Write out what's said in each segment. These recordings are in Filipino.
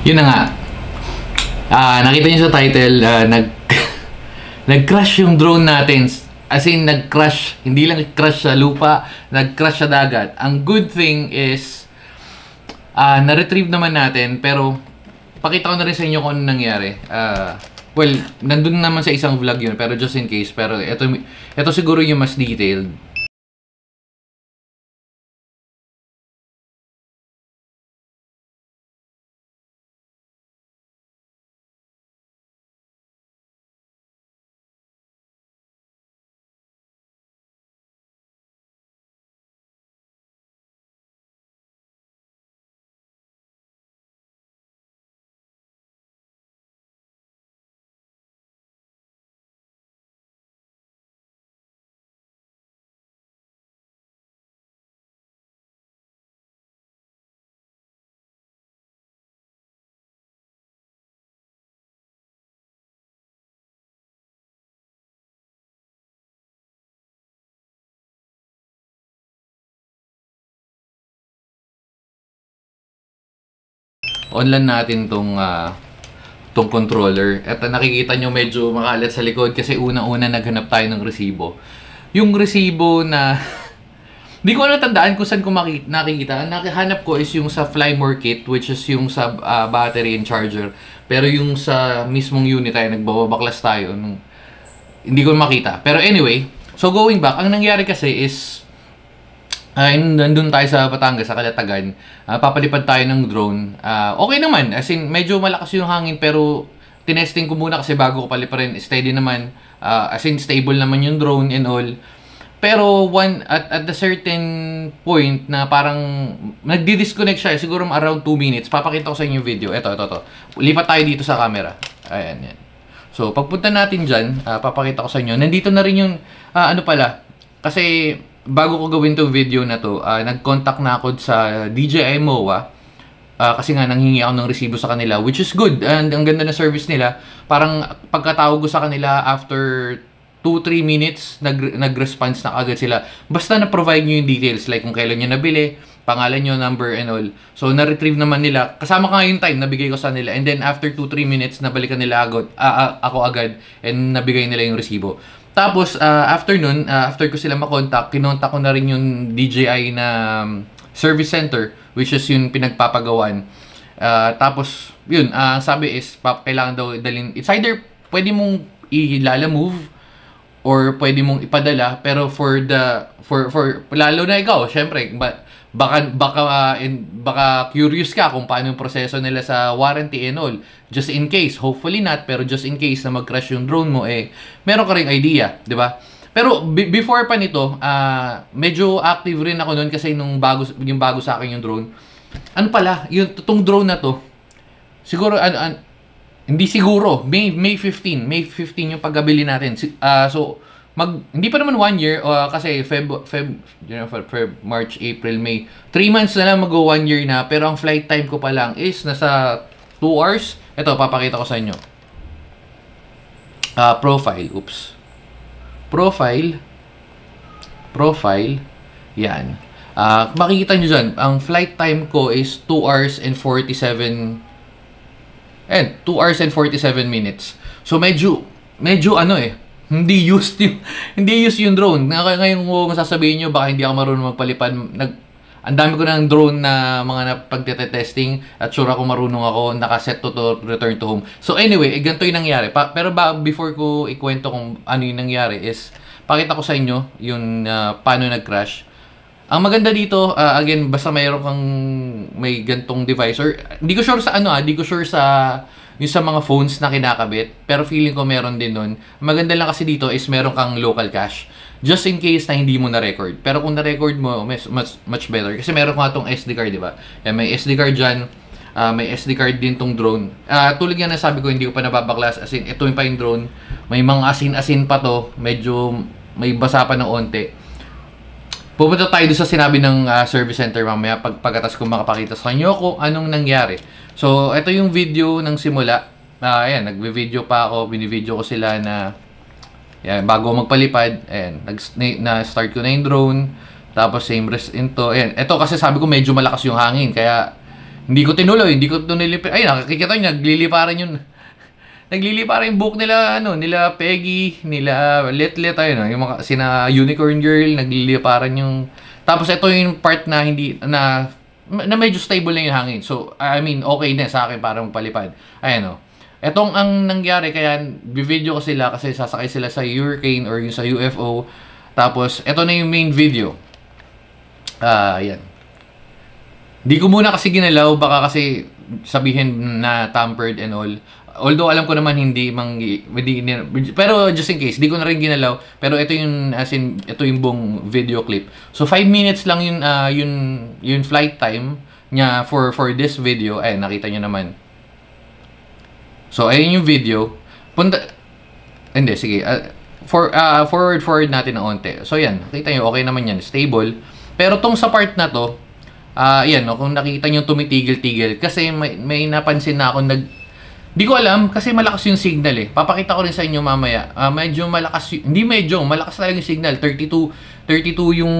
Yun na nga. Nakita niyo sa title, nag-crash yung drone natin. As in, nag-crash. Hindi lang crash sa lupa, nag-crash sa dagat. Ang good thing is, na-retrieve naman natin, pero pakita ko na rin sa inyo kung ano nangyari. Well, nandun naman sa isang vlog yun, pero just in case. Pero ito siguro yung mas detailed. Online natin tong controller. At nakikita nyo medyo makalat sa likod kasi una-una naghanap tayo ng resibo. Yung resibo na hindi ko natandaan kung saan ko nakikita. Ang nakahanap ko is yung sa Flymore kit, which is yung sa battery and charger. Pero yung sa mismong unit tayo, nagbabaklas tayo. Hindi ko makita. Pero anyway, so going back, ang nangyari kasi is nandun tayo sa Batangas, sa Calatagan. Papalipad tayo ng drone. Okay naman, as in medyo malakas yung hangin, pero tinesting ko muna kasi bago ko paliparin. Steady naman, as in stable naman yung drone and all. Pero at a certain point na parang nagdi-disconnect siya, siguro around 2 minutes. Papakita ko sa inyo yung video. Ito. Lipat tayo dito sa camera. Ayan, yan. So, pagpunta natin dyan, papakita ko sa inyo. Nandito na rin yung, kasi bago ko gawin tong video na to, nag-contact na ako sa DJI MOA. Kasi nga nanghingi ako ng resibo sa kanila, which is good. And ang ganda na service nila. Parang pagkatawag ko sa kanila after 2-3 minutes, nag-response na agad sila. Basta na-provide nyo yung details, like kung kailan nyo nabili, pangalan nyo, number, and all. So, na-retrieve naman nila. Kasama ka nga yung time, nabigay ko sa nila. And then, after 2-3 minutes, nabalikan nila ako agad, and nabigay nila yung resibo. Tapos, after nun, after ko sila makontak, kinontak ko na rin yung DJI na service center, which is yung pinagpapagawan. Tapos, yun, sabi is, kailangan daw dalhin. It's either, pwede mong i-move, or pwede mong ipadala, pero for lalo na ikaw, syempre, baka curious ka kung paano yung proseso nila sa warranty and all. Just in case, hopefully not, pero just in case na mag-crash yung drone mo, meron ka ring idea, di ba? Pero before pa nito, medyo active rin ako noon kasi yung bago sa akin yung drone. Ano pala, yung drone na to, siguro, hindi siguro. May 15 yung paggabili natin. So, hindi pa naman 1 year. Kasi March, April, May. 3 months na lang mag-go 1 year na. Pero ang flight time ko pa lang is nasa 2 hours. Ito, papakita ko sa inyo. Profile. Oops. Profile. Yan. Makikita nyo dyan. Ang flight time ko is 2 hours and 47 and 2 hours and 47 minutes. So medyo hindi used yung drone. Ngayon kung sasabihin niyo baka hindi ako marunong magpalipad. Ang dami ko ng drone na mga pagte-testing at sure ako marunong ako, nakaset to return to home. So anyway, ganito yung nangyari. Pero before ko ikwento kung ano yung nangyari is pakita ko sa inyo yung paano nag-crash. Ang maganda dito, again, basta may gantong device, or hindi ko sure sa hindi ko sure sa yung sa mga phones na kinakabit, pero feeling ko meron din nun. Maganda lang kasi dito is meron kang local cache, just in case na hindi mo na-record. Pero kung na-record mo, much better. Kasi meron ka itong SD card, di ba? May SD card dyan, may SD card din tong drone. Tulad nga na sabi ko, hindi ko pa nababaklas, as in, ito yung pa yung drone. May mga asin-asin pa to, medyo may basa pa ng onte. Pupunta tayo doon sa sinabi ng service center mamaya pagkatas ko makapakita sa inyo kung anong nangyari. So, ito yung video ng simula. Ayan, nagbe-video pa ako, binivideo ko sila na yan, bago magpalipad. Ayan, na-start ko na yung drone. Tapos same rest into. Ayan, ito kasi sabi ko medyo malakas yung hangin, kaya Hindi ko tinuloy. Ay, nakikita nyo, nagliliparan yun. Nagliliparan yung book nila, nila Peggy, nila Letlet, ayun, yung mga, sina Unicorn Girl, nagliliparan yung, tapos ito yung part na hindi, na medyo stable na yung hangin. So, I mean, okay na sa akin para magpalipad. Ayan, Etong ang nangyari, kaya video ko sila kasi sasakay sila sa hurricane or yung sa UFO. Tapos, ito na yung main video. Yan. Di ko muna kasi ginalaw, baka kasi sabihin na tampered and all. Although alam ko naman hindi pero just in case, di ko na rin ginalaw. Pero ito yung, as in, ito yung buong video clip. So 5 minutes lang yung flight time niya for this video. Ay, nakita nyo naman. So ayun yung video. Hindi, sige. Forward natin ng onte. So yan, nakita nyo, okay naman yan, stable. Pero tong sa part na to, yan, kung nakita nyo tumitigil-tigil. Kasi may napansin na ako di ko alam kasi malakas yung signal eh. Papakita ko rin sa inyo mamaya. Medyo malakas, malakas talaga yung signal. 32 yung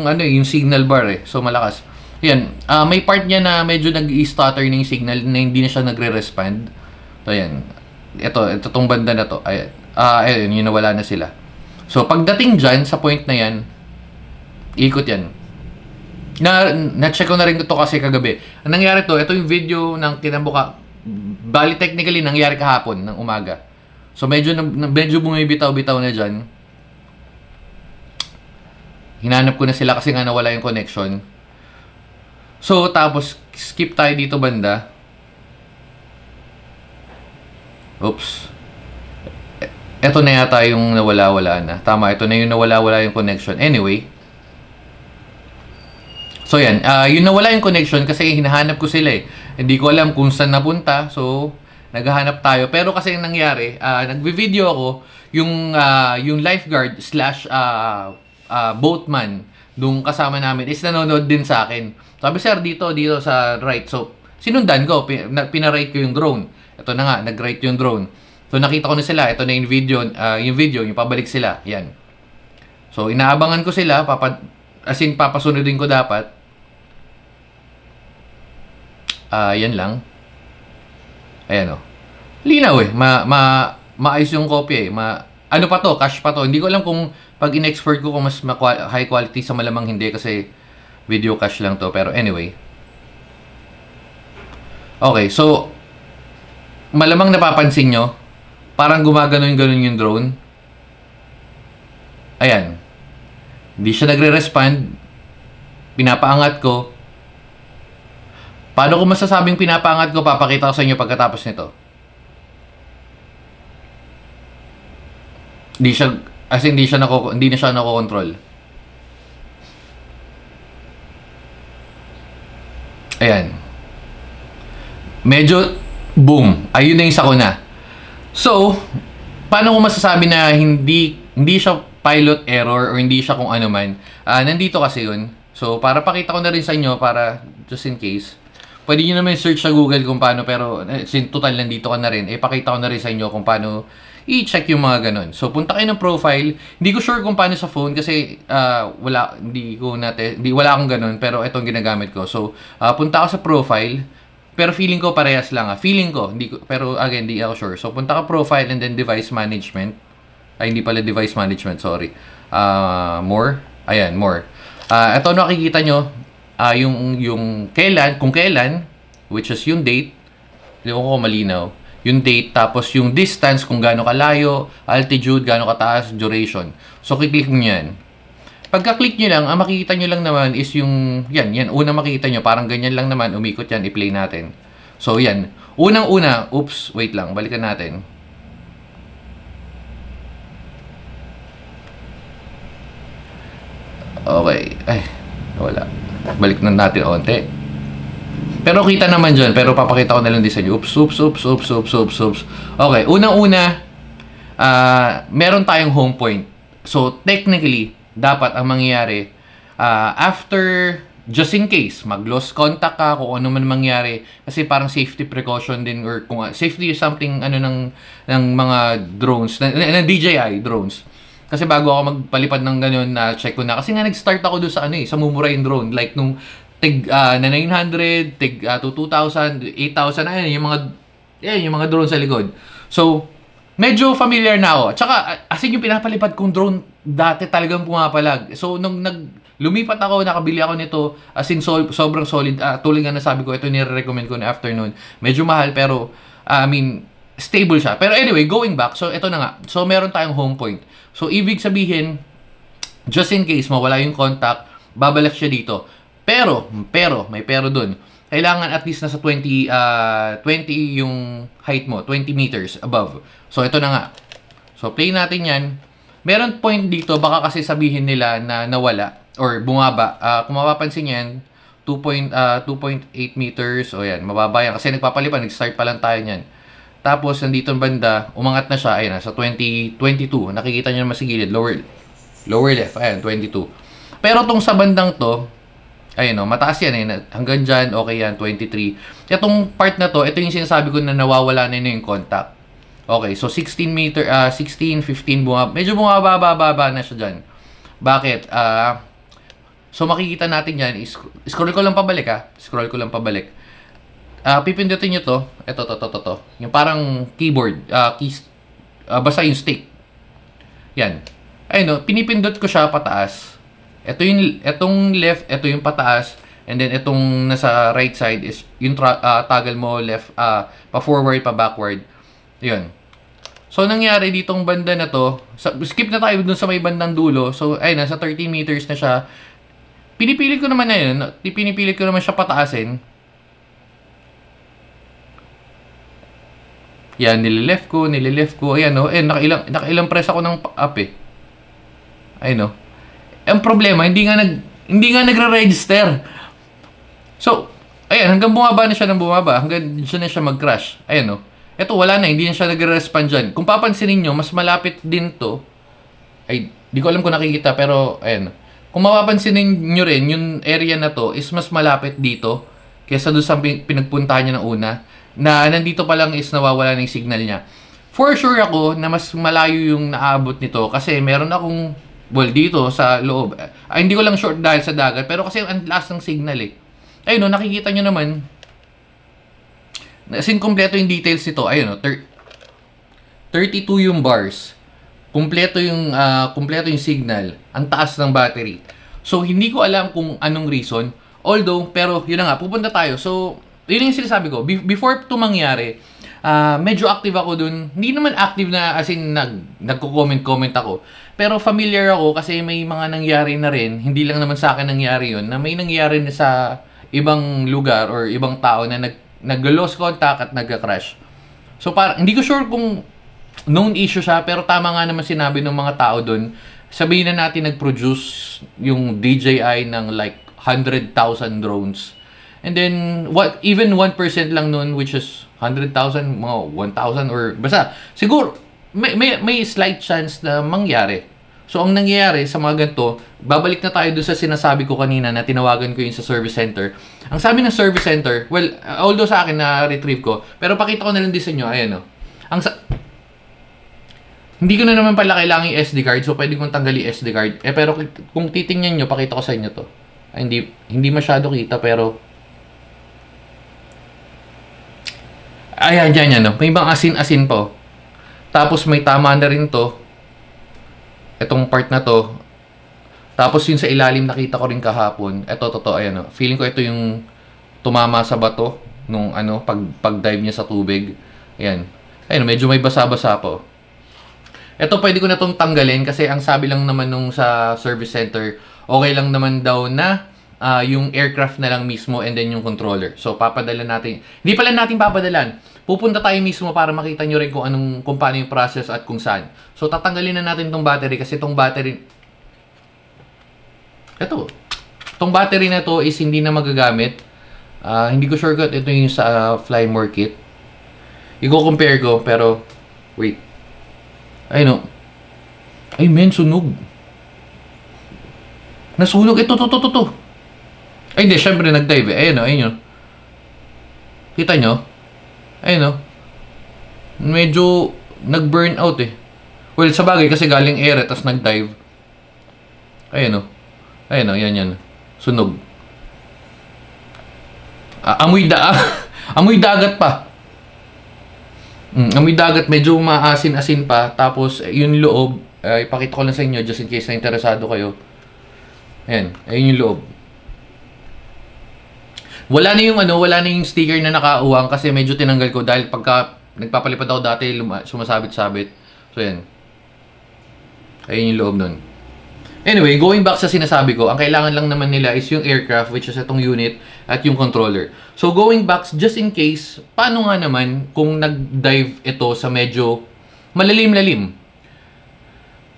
yung signal bar eh. So malakas. Yan, may part niya na medyo nag-stutter na yung signal na hindi na siya nagre-respond. So yan. Ito tong banda na to. Ayun, yun, nawala na sila. So pagdating dyan sa point na yan, ikot yan. Na-check ko na rin ito kasi kagabi. Ang nangyari to, ito yung video ng kinabuka. Bali technically nangyari kahapon ng umaga. So medyo bumibitaw-bitaw na diyan. Hinanap ko na sila kasi nga nawala yung connection. So tapos skip tayo dito banda. Oops. Ito na yata yung nawala-wala na. Tama, ito na yung nawala-wala yung connection. Anyway. So yan, yung nawala yung connection kasi hinahanap ko sila eh. Hindi ko alam kung saan napunta. So, naghahanap tayo. Pero kasi yung nangyari, nagvi-video ako yung lifeguard slash boatman nung kasama namin is nanonood din sa akin. Sabi, sir, dito sa right. So, sinundan ko. Pinarate ko yung drone. Ito na nga, nag-right yung drone. So, nakita ko na sila. Ito na yung video, yung pabalik sila. Yan. So, inaabangan ko sila. Papasunodin ko dapat. Yan lang. Ayan linaw eh. Maayos yung kopya eh. Ano pa to? Cache pa to. Hindi ko alam kung pag in-export ko kung mas high quality sa malamang hindi kasi video cache lang to. Pero anyway. Okay, so malamang napapansin nyo parang gumaganon-ganon yung drone. Ayan. Hindi siya nagre-respond. Pinapaangat ko. Paano ko masasabing pinapaangat ko? Papakita ko sa inyo pagkatapos nito. Hindi na siya nakokontrol. Ayan. Medyo boom. Ayun na yung sakuna. So, paano ko masasabi na hindi siya pilot error or hindi siya kung ano man? Nandito kasi yun. So, para pakita ko na rin sa inyo para just in case. Pwede nyo naman search sa Google kung paano, pero since total nandito ka na rin, pakita ko na rin sa inyo kung paano i-check yung mga ganun. So, punta kayo ng profile. Hindi ko sure kung paano sa phone kasi wala akong ganun, pero itong ginagamit ko. So, punta ako sa profile, pero feeling ko parehas lang. Feeling ko, pero again, hindi ako sure. So, punta ka profile and then device management. Ay, hindi pala device management, sorry. More. Ayan, more. Ito nakikita nyo. Yung kung kailan, which is yung date, hindi ko malinaw, yung date, tapos yung distance, kung gaano kalayo, altitude, gaano kataas, duration. So, kiklik nyo yan. Pagka-click nyo lang, ang makikita nyo lang naman is yung, yan, unang makikita nyo, parang ganyan lang naman, umikot yan, i-play natin. So, yan. Unang-una, oops, wait lang, balikan natin. Okay, ay, wala. Balik na natin onte. Pero kita naman dyan. Pero papakita ko na lang din sa inyo. Oops. Okay, unang-una, meron tayong home point. So, technically, dapat ang mangyayari, after, just in case, mag-lost contact ka, kung ano man mangyari, kasi parang safety precaution din, or kung safety is something, ng mga drones, na DJI drones. Kasi bago ako magpalipad ng ganun, na check ko na. Kasi nga nag-start ako doon sa sa Mumura yung drone. Like nung na 900, to 2,000, 8,000, ayun, yung mga drone sa likod. So, medyo familiar na ako. Tsaka, as in yung pinapalipad kong drone, dati talagang pumapalag. So, nung lumipat ako, nakabili ako nito, as in sobrang solid. Tulad nga nasabi ko, ito nire-recommend ko na afternoon. Medyo mahal, pero, stable siya. Pero anyway, going back, so ito na nga. So, meron tayong home point. So, ibig sabihin, just in case mawala yung contact, babalik siya dito. Pero, may pero dun. Kailangan at least nasa 20 yung height mo, 20 meters above. So, ito na nga. So, play natin yan. Meron point dito, baka kasi sabihin nila na nawala or bumaba. Kung mapapansin yan, 2.8 meters. O yan, mababa yan. Kasi nagpapalipan, nag-start pa lang tayo yan. Tapos, nandito ang banda, umangat na siya. Ayan, sa 22. Nakikita nyo naman sa gilid, lower left. Ayan, 22. Pero tong sa bandang to, ayun o, mataas yan eh. Hanggang dyan, okay yan, 23. Itong part na to, ito yung sinasabi ko na nawawala na yung contact. Okay, so 16, 15 medyo bumababa na siya dyan. Bakit? So makikita natin yan, scroll ko lang pabalik Scroll ko lang pabalik. Pipindutin nyo to. Ito. Yung parang keyboard, keys, basta yung stick. Yan. Ayun o, pinipindot ko siya pataas. Itong left, ito yung pataas, and then itong nasa right side is yung toggle mo left, pa forward, pa backward. Yun. So, nangyari ditong banda na to, skip na tayo dun sa may bandang dulo. So, ay, nasa 30 meters na siya. Pinipilit ko naman siya pataasin. Yan, nilileft ko. Ayan, no? Nakailang press ako ng up eh. Ayun, no? Ang problema, hindi nga nagre-register. So, ayan, hanggang bumaba na siya hanggang dyan na siya mag-crash. Ayan, no? Ito, wala na, hindi na siya nagre-respond dyan. Kung papansinin nyo, mas malapit din to. Ay, di ko alam kung nakikita, pero, ayan. Kung mapapansinin nyo rin, yung area na to is mas malapit dito kaysa doon sa pinagpuntahan niya ng una. Na nandito pa lang is nawawala na yung signal niya. For sure ako na mas malayo yung naabot nito kasi meron akong dito sa loob. Hindi ko lang short dahil sa dagat, pero kasi ang last ng signal eh. Ayun no, nakikita nyo naman. As in, kompleto yung details nito. Ayun no, 32 yung bars. Kompleto yung signal. Ang taas ng battery. So, hindi ko alam kung anong reason. Although, pero yun na nga, pupunta tayo. So, yun yung sinasabi ko. Before ito mangyari, medyo active ako dun. Hindi naman active na as in nagko-comment ako. Pero familiar ako kasi may mga nangyari na rin. Hindi lang naman sa akin nangyari yun. Na may nangyari na sa ibang lugar or ibang tao na nag-lost contact at nag-crash. So parang hindi ko sure kung known issue siya, pero tama nga naman sinabi ng mga tao dun. Sabihin na natin nag-produce yung DJI ng like 100,000 drones. And then even 1% lang nun, which is 100,000, mga 1,000 or basta siguro may slight chance na mangyari. So ang nangyayari sa mga ganito, babalik na tayo doon sa sinasabi ko kanina na tinawagan ko yung sa service center. Ang sabi ng service center, well, although sa akin na retrieve ko, pero pakita ko na lang din sa inyo, ayan o. Hindi ko na naman pala kailangan yung SD card, so pwede kong tanggalin yung SD card. Pero kung titingnan nyo, pakita ko sa inyo to. Hindi masyado kita, pero ayan, yan. May ibang asin-asin po. Tapos may tama na rin to. Itong part na to. Tapos yung sa ilalim nakita ko rin kahapon. Ito, ayan o. Feeling ko ito yung tumama sa bato nung pag-dive niya sa tubig. Ayan. Ayan, medyo may basa-basa po. Ito pwede ko na itong tanggalin kasi ang sabi lang naman nung sa service center, okay lang naman daw na yung aircraft na lang mismo and then yung controller. So, papadala natin. Hindi pala natin papadalan. Pupunta tayo mismo para makita nyo rin kung paano yung process at kung saan. So, tatanggalin na natin itong battery kasi itong battery... Itong battery na to is hindi na magagamit. Hindi ko sure kung ito yung sa Fly More kit. I-compare ko, pero... Wait. Ay, no. Ay, men, sunog. Nasunog. Ito. Ay, hindi. Siyempre, nag-dive eh. Ayun. Kita nyo? Ayun, medyo nag-burn out eh. Well, sa bagay kasi galing air tapos nag-dive. Ayun, yan. Sunog. Amoy dagat pa. Amoy dagat, medyo maasin-asin pa. Tapos, yung loob, ipakita ko lang sa inyo just in case na interesado kayo. Ayan, ayun yung loob. Wala na yung sticker na nakauwang kasi medyo tinanggal ko dahil pagka nagpapalipad ako dati, sumasabit-sabit. So, ayan. Ayun yung loob nun. Anyway, going back sa sinasabi ko, ang kailangan lang naman nila is yung aircraft, which is itong unit, at yung controller. So, going back, just in case, paano nga naman kung nag-dive ito sa medyo malalim-lalim?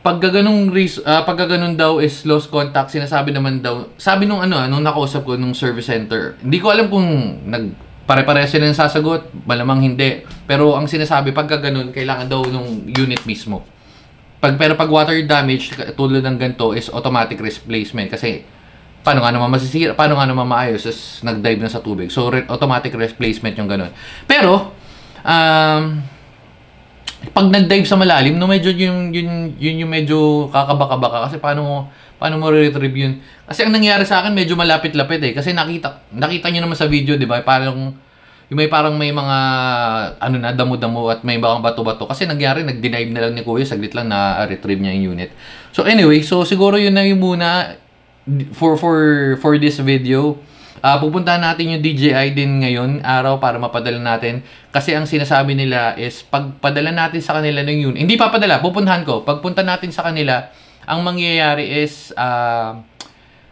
Pagka ganun daw is lost contact, sinasabi naman daw, sabi nung nung nakausap ko nung service center, hindi ko alam kung pare-pare sila ng sasagot, malamang hindi. Pero ang sinasabi, pagka ganun, kailangan daw nung unit mismo. Pero pag water damage, tulad ng ganito, is automatic replacement. Kasi, paano nga naman masisira, paano nga naman maayos, is nag-dive na sa tubig. So, automatic replacement yung ganun. Pero, pag nag-dive sa malalim, no, medyo yung medyo kakabaka-baka. Kasi paano mo re-retrieve yun? Kasi ang nangyari sa akin, medyo malapit-lapit eh. Kasi nakita nyo naman sa video, di ba? Parang may mga damo-damo at may mga bato-bato. Kasi nangyari, nag-denive na lang ni Kuya, saglit lang na retrieve niya yung unit. So anyway, so siguro yun na yung muna for this video. Pupuntahan natin yung DJI din ngayon araw para mapadala natin. Kasi ang sinasabi nila is pagpadala natin sa kanila ng unit. Hindi papadala, pupuntahan ko. Pagpunta natin sa kanila, ang mangyayari is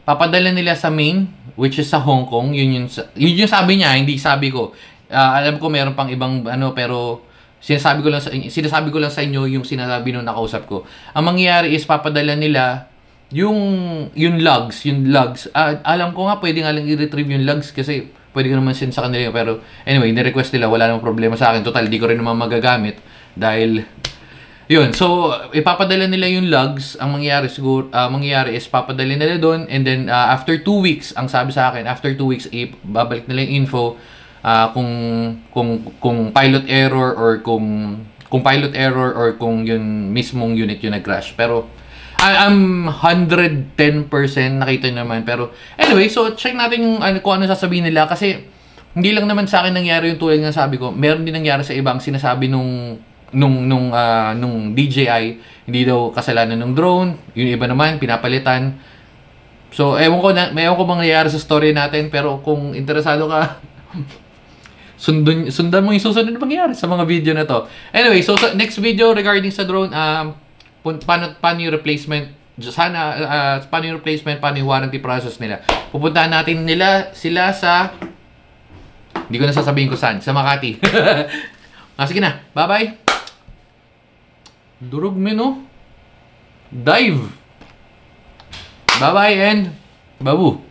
papadala nila sa main, which is sa Hong Kong. Yun yung sabi niya, hindi sabi ko. Alam ko meron pang ibang pero sinasabi ko lang sa inyo yung sinasabi nung nakausap ko. Ang mangyayari is papadala nila yung logs. Alam ko nga pwede nga lang i-retrieve yung logs kasi pwede ko naman send sa kanila. Pero anyway, ni-request nila, wala namang problema sa akin. Total, di ko rin naman magagamit dahil yun, so ipapadala nila yung logs. Ang mangyayari is papadala nila doon, and then after 2 weeks, ang sabi sa akin, after 2 weeks babalik nila yung info kung pilot error or kung yun mismong unit yung nag-crash. Pero I'm 110% nakita naman. Pero anyway, so check natin yung kung ano sasabihin nila kasi hindi lang naman sa akin nangyari yung tulad ng sabi ko. Meron din nangyari sa ibang sinasabi nung DJI, hindi daw kasalanan ng drone, yung iba naman pinapalitan. So ewan ko bang nangyayari sa story natin, pero kung interesado ka sundan mo yung susunod na mangyayari sa mga video na to. Anyway, so next video regarding sa drone, paano yung replacement, paano yung replacement, paano yung warranty process nila. Pupuntahan natin sila sa, hindi ko na sasabihin ko saan, sa Makati. Sige na, bye-bye. Durog mo, no? Dive! Bye-bye and babu!